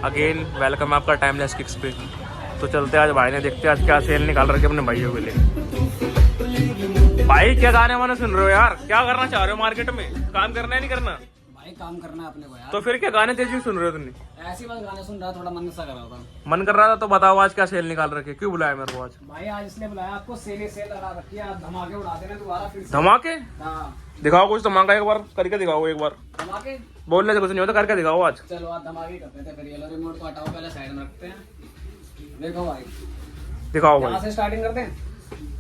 Again welcome आपका timeless kicks पे। तो चलते आज भाई ने, देखते आज क्या सेल निकाल रखे अपने भाइयों के लिए। भाई क्या गाने वाने सुन रहे हो यार? क्या करना चाह रहे हो मार्केट में? काम करना है नहीं करना? भाई काम करना है अपने को यार। तो फिर क्या गाने तेजी सुन रहे हो तुमने? ऐसी बस गाने सुन रहा, थोड़ा मन सा कर रहा था। मन कर रहा था तो बताओ आज क्या सेल निकाल रखे, क्यों बुलाया मेरे को आज? भाई आज इसलिए बुलाया आपको, सेल लगा रखी है, आप धमाके उड़ा देना दोबारा फिर से। धमाके? हाँ दिखाओ कुछ धमाका, एक बार करके दिखाओ एक बार। धमाके बोलने से कुछ नहीं होता, करके दिखाओ आज। चलो आप धमाके करते थे। फिर ये लो रिमोट को हटाओ, पहले साइड में रखते हैं। देखो भाई, दिखाओ यहाँ भाई। से स्टार्टिंग करते हैं।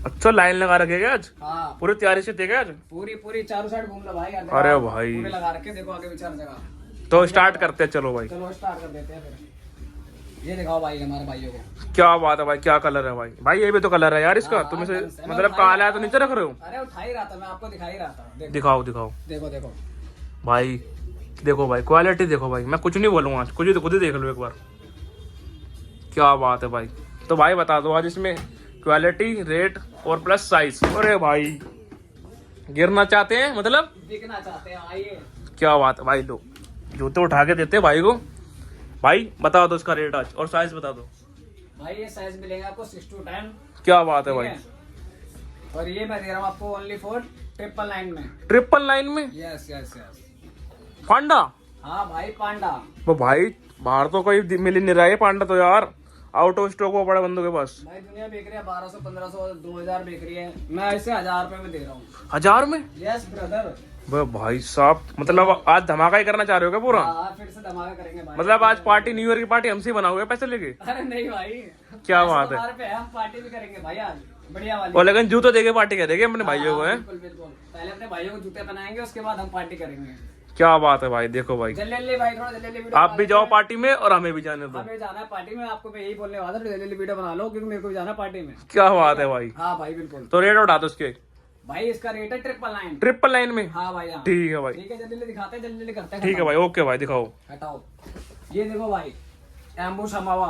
अच्छा लाइन लगा रखे क्या आज? हाँ पूरी तैयारी से थे क्या आज? पूरी चारों साइड घूम लो भाई। अरे भाई। पूरे लगा रखे, देखो आगे विचार जगह। तो स्टार्ट करते हैं, चलो भाई। चलो स्टार्ट कर देते हैं फिर। ये दिखाओ भाई हमारे भाइयों को। क्या बात है भाई, क्या कलर है भाई? भाई ये भी तो कलर है यार इसका। तुम इसे मतलब काला है तो नीचे रख रहे हो? अरे उठा ही रहा था मैं, आपको दिखा ही रहा था। दिखाओ दिखाओ देखो देखो भाई, देखो भाई क्वालिटी देखो भाई। मैं कुछ नहीं बोलूंगा आज, कुछ खुद ही देख लो एक बार। क्या बात है भाई। तो भाई बता दो आज इसमें क्वालिटी, रेट और प्लस साइज। अरे भाई गिरना चाहते हैं मतलब? दिखना चाहते हैं, आइए। क्या बात है भाई। लो जूते उठा के देते हैं भाई को। भाई बता दो इसका रेट आज और साइज बता दो। भाई ये साइज मिलेगा आपको 6 to 10। क्या बात है भाई। और ये मैं दे रहा हूँ आपको ओनली फॉर 999 में। 999 में? Yes yes yes. पांडा? हाँ भाई पांडा। वो भाई बाहर तो कोई मिल ही नहीं रहा है पांडा तो यार। आउट ऑफ स्टॉक हो बड़े बंदों के पास। भाई दुनिया बेच रही है 1200 1500 2000 बेच रही है, मैं इसे 1000 रुपए में दे रहा हूँ। 1000 में? Yes brother. भाई साहब मतलब आज धमाका ही करना चाह रहे हो क्या पूरा? हाँ फिर से धमाका करेंगे भाई। मतलब आज पार्टी, न्यू ईयर की पार्टी हमसे ही बनाओगे पैसे लेके? अरे नहीं भाई, क्या बात है। हमारे पे हम पार्टी भी करेंगे भाई आज, बढ़िया वाली। और लेकिन जूते देके पार्टी करेंगे अपने भाइयों को, है? बिल्कुल बिल्कुल। पहले अपने भाइयों को जूते बनाएंगे, उसके बाद हम पार्टी करेंगे। क्या बात है भाई। देखो भाई जल्दी भाई, थोड़ा जल्दी वीडियो। आप भी जाओ पार्टी में और हमें भी जाने दो। हमें जाना है पार्टी में, आपको मैं यही बोलने वाला था, जल्दी वीडियो बना लो क्योंकि मेरे को भी जाना है पार्टी में। क्या बात है भाई। हाँ भाई बिल्कुल। तो रेट उठा दो उसके। भाई इसका रेट है 999। 999 में? हाँ भाई हाँ। ठीक है भाई। ठीक है जल्दी दिखाते हैं, जल्दी करते हैं। ठीक है भाई, ओके भाई दिखाओ। हटाओ। ये देखो भाई, एम्बुश हमावा।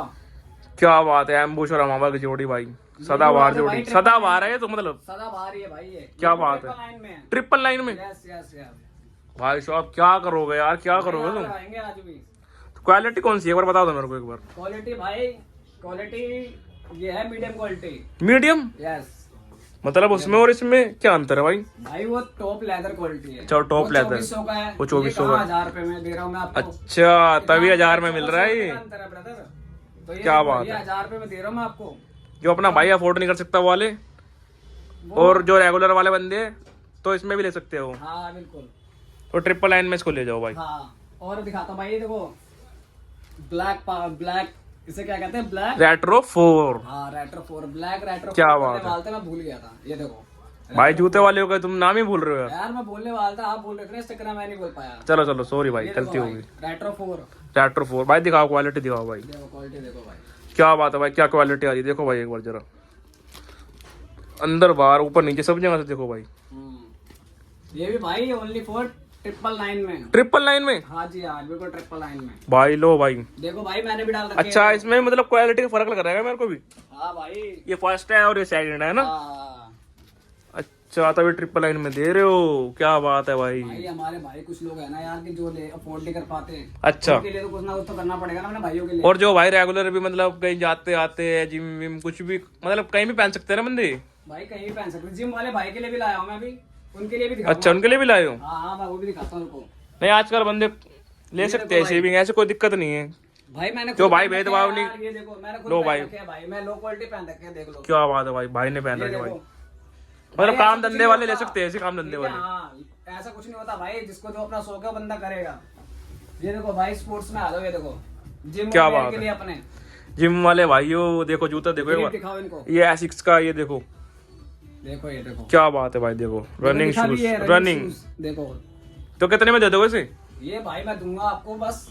क्या बात है, एम्बुश और अमावा की जोड़ी भाई, सदाबहार जोड़ी। सदाबहार है ये तो मतलब? सदाबहार ही है भाई ये। क्या बात है। 999 में? Yes yes yes. भाई साहब क्या करोगे यार, क्या करोगे तुम? लगाएंगे आज भी। क्वालिटी कौन सी है एक बार बता दो मेरे को एक बार। क्वालिटी भाई, क्वालिटी ये है मीडियम क्वालिटी। मीडियम? यस। मतलब उसमें और इसमें क्या अंतर है भाई? भाई वो टॉप लेदर क्वालिटी है। अच्छा टॉप लेदर। 2400 का है। वो 2400 का। 1000 रुपए में दे रहा हूँ मैं आपको। अच्छा तभी 1000 में मिल रहा है ये? अंतर है ब्रदर। तो ये क्या बात है। 1000 रुपए में दे रहा हूँ मैं आपको। जो अपना भाई अफोर्ड नहीं कर सकता वो वाले, और जो रेगुलर वाले बंदे हैं तो इसमें भी ले सकते हो। हाँ बिल्कुल। तो 999 में इसको ले जाओ भाई। हाँ और दिखाता हूँ भाई, ये देखो ब्लैक, इसे क्या कहते हैं? Black retro 4। हाँ रेट्रो 4, ब्लैक रेट्रो। क्या बात है। मैं भूल गया था, ये देखो भाई जूते वाले हो गए तुम, नाम ही भूल रहे हो यार। यार मैं बोलने वाला था, आप बोल रहे थे ना, इस चक्कर में मैं नहीं बोल पाया। चलो चलो सॉरी भाई, ये देखो गलती हो भाई, गई। रेट्रो 4। रेट्रो 4 भाई दिखाओ, क्वालिटी दिखाओ भाई। देखो क्वालिटी देखो भाई। क्या बात है भाई, क्या क्वालिटी आ रही है देखो भाई एक बार जरा। अंदर बाहर ऊपर नीचे सब जगह से देखो भाई। ये भी भाई ओनली फॉर 999 में। 999 में? हाँ जी हाँ बिल्कुल 999 में। भाई लो भाई। देखो भाई मैंने भी डाल रखे अच्छा हैं। इसमें मतलब क्वालिटी का फर्क लग रहा है मेरे को भी। हाँ भाई। ये फर्स्ट है और ये सेकंड है ना? हाँ। अच्छा तभी 999 में दे रहे हो, क्या बात है भाई। भाई हमारे भाई कुछ लोग है ना यार कि जो ले अफोर्ड नहीं कर पाते। अच्छा। उनके लिए तो कुछ ना कुछ तो करना पड़ेगा ना अपने भाइयों के लिए। और जो भाई रेगुलर भी मतलब कहीं जाते आते हैं, जिम विम कुछ भी मतलब कहीं भी पहन सकते हैं ना बंदे? भाई कहीं भी पहन सकते। जिम वाले भाई के लिए भी लाया हूँ मैं अभी, उनके लिए भी दिखाऊंगा। अच्छा उनके लिए भी लाए हो? हाँ हाँ मैं वो भी दिखाता हूँ उनको। नहीं आजकल बंदे ले सकते हैं शेविंग, ऐसे कोई दिक्कत नहीं है। भाई मैंने जो खुद भाई पहन रखे भेदभाव हैं नहीं। यार, ये देखो मैंने खुद लो पहन भाई। रखे हैं भाई, मैं लो क्वालिटी पहन रखे हैं, देख लो। क्या बात है भाई, भाई ने पहन ये रखे भाई। देखो। मतलब भाई काम ऐसा कुछ धंधे नहीं वाले ले होता। सकते हैं, ऐसे काम धंधे ठीक है, वाले। हाँ ऐसा कुछ नहीं होता भाई, जिसको जो अपना शौक है बंदा करेगा। ये देखो भाई स्पोर्ट्स में आ जाओ, ये देखो जिम क्या वगैरह बात के है। लिए अपने जिम वाले भाइयों देखो जूता देखो एक ग्रिप बार। दिखाओ इनको। ये एसिक्स का ये देखो। देखो ये देखो क्या बात है भाई, देखो रनिंग दिखा भी शूज। है, रनिंग shoes, देखो। तो कितने में दे दोगे इसे? ये भाई मैं दूंगा आपको, बस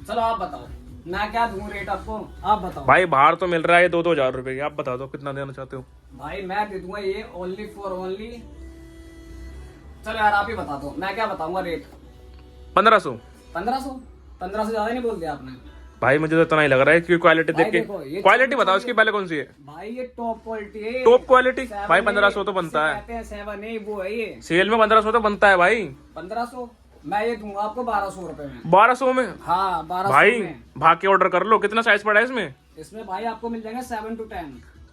चलो आप बताओ मैं क्या दूं रेट आपको, आप बताओ। भाई बाहर तो मिल रहा है 2-2 हजार रुपए की, आप बता दो कितना देना चाहते हो? भाई मैं दे दूंगा ये ओनली फॉर ओनली, चलो यार आप ही बता दो, मैं क्या बताऊंगा रेट। 1500। 1500 ज्यादा नहीं बोल दिया आपने? भाई मुझे तो इतना ही लग रहा है क्योंकि क्वालिटी भाई देख के। देखो, ये क्वालिटी चीज़ बताओ तो इसकी पहले कौन सी है? भाई ये टॉप क्वालिटी है। टॉप क्वालिटी 7A, भाई 1500 तो बनता है। कहते हैं 7A वो है ये। सेल में 1500 तो बनता है भाई। 1500 मैं ये दूंगा आपको 1200 रुपए में। 1200 में? हाँ 1200 भाई में। भाग के ऑर्डर कर लो। कितना साइज पड़ा है इसमें? इसमें भाई आपको मिल जाएगा 7 to 10।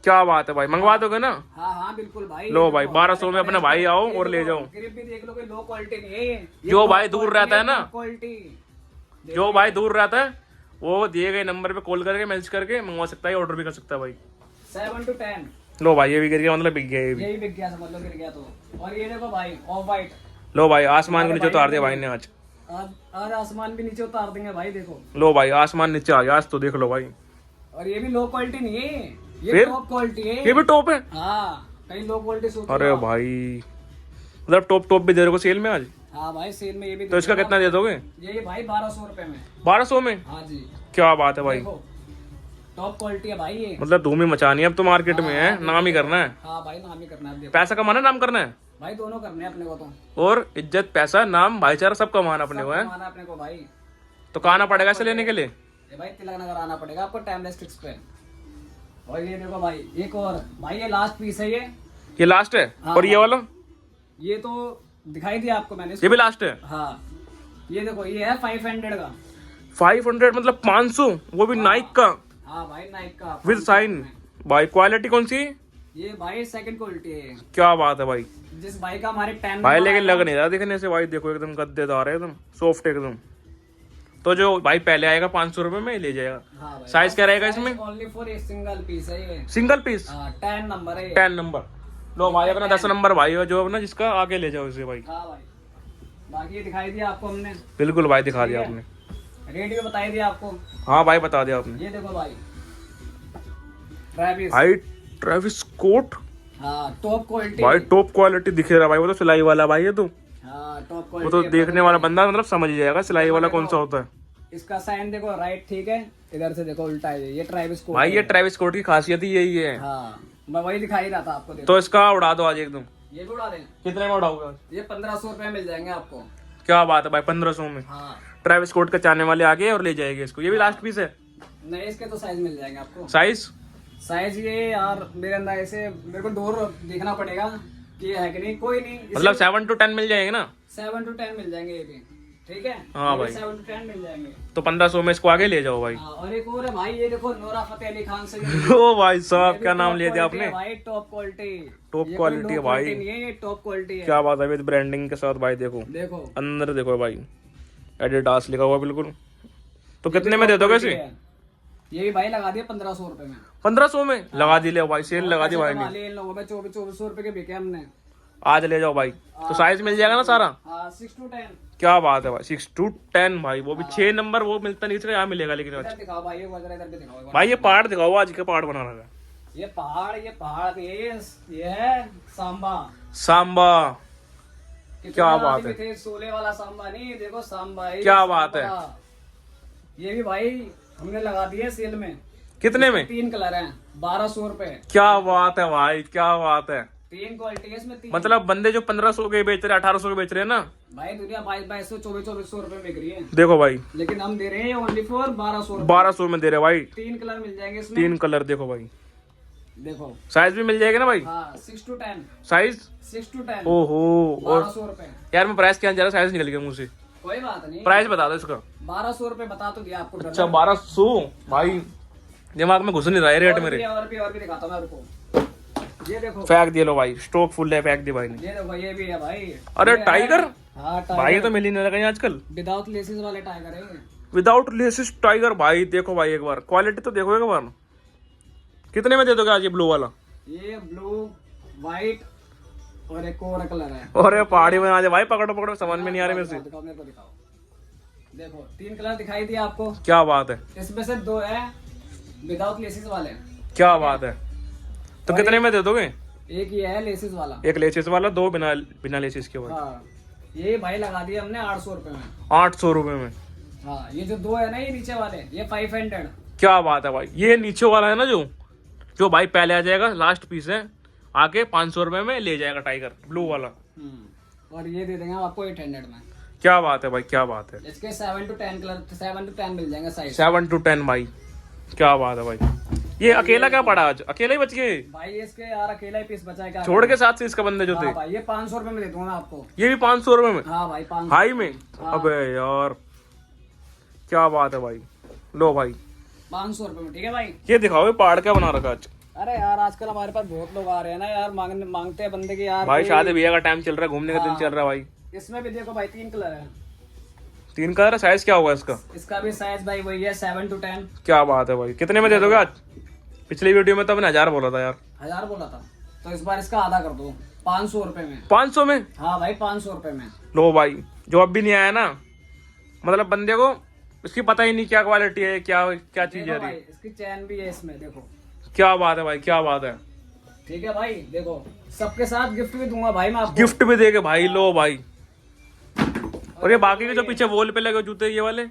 क्या बात है भाई, मंगवा दोगे ना? हाँ हाँ बिल्कुल भाई। लो भाई 1200 में अपने भाई आओ और ले जाओ। ग्रिप भी देख लो, कोई लो क्वालिटी नहीं है ये। जो भाई दूर रहता है ना, क्वालिटी जो भाई दूर रहता है वो दिए गए नंबर पे कॉल करके मैसेज करके मंगवा सकता है, ऑर्डर भी कर सकता है भाई। 7 to 10। लो भाई ये भी गिर गया, मतलब बिक गया ये भी। यही बिक गया, समझ लो गिर गया तो। और ये देखो भाई ऑफ वाइट। लो भाई आसमान के नीचे उतार दिया भाई ने आज। आज आसमान भी नीचे उतार देंगे भाई, देखो। लो भाई आसमान नीचे आ गया आज तो, देख लो भाई। और ये भी लो क्वालिटी नहीं है, ये फिर? टॉप क्वालिटी है। ये भी टॉप है? हाँ कहीं लो क्वालिटी सूट। अरे भाई मतलब टॉप भी दे रहे हो सेल में आज? हाँ भाई सेल में ये भी। तो इसका कितना दे दोगे? ये भाई 1200 रुपए में। 1200 में? हाँ जी। क्या बात है भाई, देखो टॉप क्वालिटी है भाई ये। मतलब धूम ही मचानी है अब तो मार्केट में है, नाम ही करना है। हाँ भाई नाम ही करना है, देखो पैसा कमाना नाम करना है भाई, दोनों करने हैं अपने को तो। और इज्जत पैसा नाम भाईचारा सब कमाना अपने को है। कमाना अपने को भाई। तो कहाँ आना पड़ेगा इसे लेने के लिए? ये भाई तिलक नगर आना पड़ेगा आपको, टाइमलेस फिक्स पे। और ये देखो भाई एक और भाई, ये लास्ट पीस है ये लास्ट है? हाँ और ये वाला? ये तो दिखाई दिया आपको मैंने। ये भी लास्ट है? हाँ ये देखो ये है 500 का। 500 मतलब 500, वो भी नाइक का? हाँ भाई नाइक का विद साइन। भाई क्वालिटी कौन सी? ये भाई सेकंड क्वालिटी है। क्या बात है भाई। जिस भाई का हमारे 10 भाई लेकिन लग नहीं रहा देखने से भाई, देखो एकदम गद्देदार है, एकदम सॉफ्ट एकदम। तो जो भाई पहले आएगा 500 रुपए में ले जाएगा। हाँ भाई। साइज क्या रहेगा इसमें? Only for a single piece है ये। Single piece? 10 नंबर है ये। 10 नंबर। लो भाई अपना 10 नंबर भाई है जो अपना, जिसका आगे ले जाओ इसे भाई। हाँ भाई बाकी ये दिखाई दिया आपको हमने। बिल्कुल भाई दिखा दिया आपने। रेट भी बताई दिया आपको। हाँ भाई बता दिया आपने। ये देखो भाई ट्रैविस। भाई ट्रेविस कोट। हाँ टॉप क्वालिटी। भाई टॉप क्वालिटी दिखे रहा भाई, वो तो सिलाई वाला भाई है तो। हाँ टॉप वो क्वालिटी। तो देखने वाला बंदा मतलब समझ ही जाएगा सिलाई वाला कौन सा होता है। इसका साइन देखो राइट, ठीक है, इधर से देखो उल्टा है। ये ट्रैविस कोट भाई है। ये ट्रेविस कोट की खासियत ही यही है। हाँ मैं वही दिखाई रहा था आपको, देखो। तो इसका उड़ा दो आज एकदम। ये भी उड़ा दें। कितने में उड़ाओगे आज? ये 1500 रुपए मिल जाएंगे आपको। क्या बात है भाई, 1500 में हाँ ट्रेविस कोट का चाहने वाले आगे और ले जाएंगे इसको। ये भी लास्ट पीस है? नहीं इसके तो साइज मिल जाएंगे आपको। साइज? साइज ये यार मेरे अंदर ऐसे मेरे को दूर देखना पड़ेगा कि ये है कि नहीं। कोई नहीं, मतलब 7 to 10 मिल जाएंगे ना? 7 to 10 मिल जाएंगे ये भी, ठीक है। हाँ ये भाई। 7 to 10 मिल जाएंगे। तो 1500 में इसको आगे ले जाओ भाई। हाँ, और एक और है भाई, ये देखो नूरा फतेह अली खान से। ओ भाई साहब क्या नाम ले दिया आपने। भाई टॉप क्वालिटी। टॉप क्वालिटी है भाई। नहीं है ये टॉप क्वालिटी है। क्या बात है, विद ब्रांडिंग के साथ भाई। देखो देखो अंदर देखो भाई, एडिडास लिखा हुआ बिल्कुल। तो कितने में दे दोगे इसे? ये भी भाई लगा दिया 1500 रुपए में। 1500 में लगा दी ले भाई, सेल लगा दी भाई ने। इन लोगों में 2400 रुपए के बिके हमने। आज ले जाओ भाई। तो साइज मिल जाएगा ना सारा? हाँ 6 to 10। क्या बात है भाई, 6 to 10 भाई। वो भी 6 नंबर वो मिलता नहीं, इसका यहाँ मिलेगा लेकिन। इधर दिखाओ भाई, ये वगैरह इधर भी दिखाओ एक बार। भाई ये पहाड़ दिखाओ, आज के पहाड़ बना रहा है। ये पहाड़ ये है सांबा। सांबा। कितने क्या आदमी बात है। थे, सोले वाला सांबा नहीं, देखो सांबा है। क्या बात है। ये भी भाई हमने लगा दिए सेल में। कितने में? 3 कलर हैं, 1200 रुपए। क्या बात है भाई, क्या बात है। 3 क्वालिटी है इसमें, 3। मतलब बंदे जो 1500 के बेच रहे हैं, 1800 के बेच रहे हैं ना भाई दुनिया 2200 2400 रुपए बिक रही है, देखो भाई। लेकिन हम दे रहे हैं ओनली फॉर 1200 रुपए। 1200 में दे रहे भाई। 3 कलर मिल जाएंगे इसमें। 3 कलर देखो भाई। देखो साइज भी मिल जाएगा ना भाई? हाँ 6 to 10। Size 6 to 10। ओहो। और 1200 रुपए। यार मैं प्राइस क्या जा रहा, साइज निकल गया मुंह से। कोई बात नहीं, प्राइस बता दो इसका। 1200 रुपए बता तो दिया आपको। अच्छा 1200 भाई, दिमाग में घुस नहीं रहा है रेट मेरे। और भी दिखाता हूँ मैं आपको। ये देखो फेंक दिए लो भाई, स्टॉक फुल है, फेंक दी भाई ने। ये देखो ये भी है भाई। अरे ये है- टाइगर। हाँ भाई ये तो मिल ही नहीं लगा आजकल। विदाउट लेसेस वाले टाइगर है। विदाउट लेसिस टाइगर भाई। देखो भाई एक बार क्वालिटी तो देखो एक बार। कितने में दे दोगे आज ये ब्लू वाला? ये ब्लू व्हाइट और एक और कलर है। और ये पहाड़ी में आ जाए भाई, पकड़ो पकड़ो, समझ में नहीं आ रही मेरे से। दिखाओ मेरे को, दिखाओ। देखो 3 कलर दिखाई दिया आपको। क्या बात है, इसमें से 2 है विदाउट लेसेस वाले। क्या बात है। तो कितने में दे दोगे? एक ये है लेसेस वाला। एक लेसिस वाला, 2 बिना लेसिस के भाई। हाँ ये भाई लगा दिया हमने 800 रुपए में। 800 रुपए में। हाँ ये जो 2 है ना, ये नीचे वाले, ये 500। क्या बात है भाई। ये नीचे वाला है ना जो भाई पहले आ जाएगा, लास्ट पीस है, आके 500 रुपए में ले जाएगा टाइगर ब्लू वाला। और ये दे देंगे हम आपको 800 में। क्या बात है भाई, क्या बात है। इसके 7 to 10 कलर, 7 to 10 मिल जाएंगे साइज। 7 to 10 भाई, क्या बात है भाई। ये अकेला क्या पड़ा आज, अकेला ही बच गए? भाई इसके यार अकेला ही पीस बचा है, क्या छोड़ के साथ से इसका बंदे जो थे। हाँ भाई, ये 500 रुपए में दे दूंगा आपको। ये भी 500 रुपए में? हाँ भाई 500 हाई में? हाँ। अबे यार क्या बात है भाई। लो भाई 500 रुपए में, ठीक है भाई। ये दिखाओ ये पहाड़ क्या बना रखा आज। अरे यार आजकल हमारे पास बहुत लोग आ रहे हैं ना यार, मांगते हैं बंदे की यार भाई कोई- शादी ब्याह का टाइम चल रहा है, घूमने का दिन हाँ। चल रहा है भाई। इसमें भी देखो भाई 3 कलर है। 3 कलर है, साइज क्या होगा इसका? इसका भी साइज भाई वही है 7 to 10। क्या बात है भाई, कितने में दे दोगे आज? पिछली वीडियो में तो मैंने 1000 बोला था यार। 1000 बोला था, तो इस बार इसका आधा कर दो, 500 रुपए में। 500 में? हाँ भाई 500 रुपए में। लो भाई, जो अब भी नहीं आया ना, मतलब बंदे को इसकी पता ही नहीं क्या क्वालिटी है, क्या क्या चीज देखो है भाई ये। इसकी चैन भी है इसमें, देखो। क्या बात है भाई, क्या बात है। ठीक है भाई, देखो सबके साथ गिफ्ट भी दूंगा भाई मैं आपको। गिफ्ट भी देके भाई, लो भाई। और ये बाकी के जो पीछे वॉल पे लगे जूते ये वाले,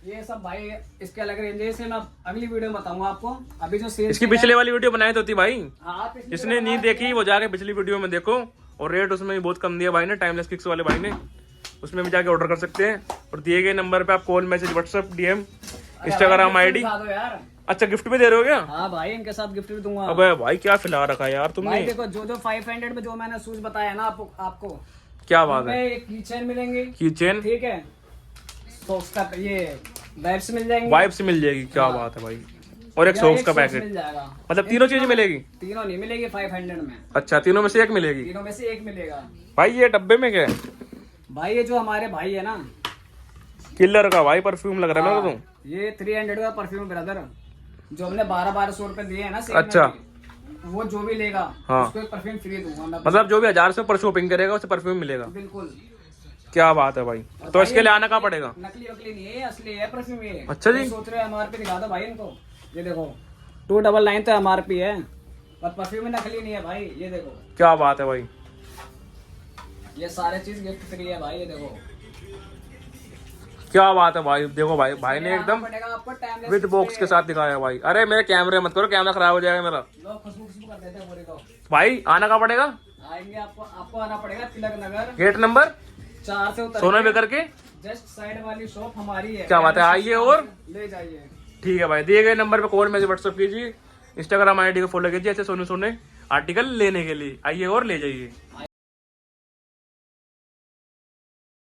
ये सब भाई इसके अलग रेंज है, इसे मैं अगली वीडियो में बताऊंगा आपको। अभी जो सेल इसकी पिछले वाली वीडियो बनाई तो थी भाई, हाँ पिछली जिसने नहीं देखी वो जाके पिछली वीडियो में देखो। और रेट उसमें भी बहुत कम दिया भाई ने, टाइमलेस किक्स वाले भाई ने, उसमें भी जाके ऑर्डर कर सकते हैं। और दिए गए नंबर पे आप call, message, WhatsApp, DM, Instagram ID. दिखा दो यार। अच्छा गिफ्ट भी दे रहे हो क्या? हाँ भाई इनके साथ गिफ्ट भी दूंगा। अबे भाई क्या खिला रखा है यार भाई तुमने। देखो जो 500 में जो मैंने शूज बताया ना आपको क्या बात है। एक की चेन मिलेंगे, की चेन, ठीक है, सॉक्स का ये वाइप्स मिल जाएंगे, वाइप्स मिल जाएगी, क्या बात है भाई। और एक या सॉक्स का सॉक्स पैकेट, मिल जाएगा। मतलब तीनों चीजें मिलेगी? तीनों नहीं मिलेगी 500 में, अच्छा तीनों में से एक मिलेगी? तीनों में से एक मिलेगा। भाई ये डब्बे में क्या है? भाई ये जो हमारे भाई है ना, किलर का भाई परफ्यूम लग रहा है मेरे को तो। ये 300 का परफ्यूम ब्रदर, जो हमने 1200 रुपए दिए है ना सेल में अच्छा। भी, वो जो भी लेगा हाँ। उसको एक परफ्यूम फ्री दूंगा मैं। मतलब जो भी 1000 से ऊपर शॉपिंग करेगा उसे परफ्यूम मिलेगा? बिल्कुल। क्या बात है भाई। तो इसके लिए आना कहाँ पड़ेगा? नकली वकली नहीं है, असली है परफ्यूम ये। अच्छा जी। तो सोच रहे MRP दिखा दो भाई इनको, ये देखो 299 तो MRP है, पर परफ्यूम नकली नहीं है भाई, ये देखो। क्या बात है भाई। ये सारे चीज गिफ्ट फ्री है भाई, ये देखो। क्या बात है भाई, देखो भाई, भाई ने ये आना एकदम पड़ेगा आपको टाइमलेस विद बॉक्स के साथ दिखाया भाई। अरे मेरे कैमरे मत करो, कैमरा खराब हो जाएगा मेरा। लोग खुशबू कर देते हैं पूरी को। भाई आना कहाँ पड़ेगा? आएंगे आपको आना पड़ेगा तिलक नगर गेट नंबर 4 से उतर सोना बेकर के जस्ट साइड वाली शॉप हमारी है। क्या बात है, आइए और ले जाइए। ठीक है भाई, दिए गए नंबर पे कॉल, मैसेज, व्हाट्सएप कीजिए, इंस्टाग्राम आईडी को फॉलो कीजिए ऐसे सोने सोने आर्टिकल लेने के लिए। आइए और ले जाइए।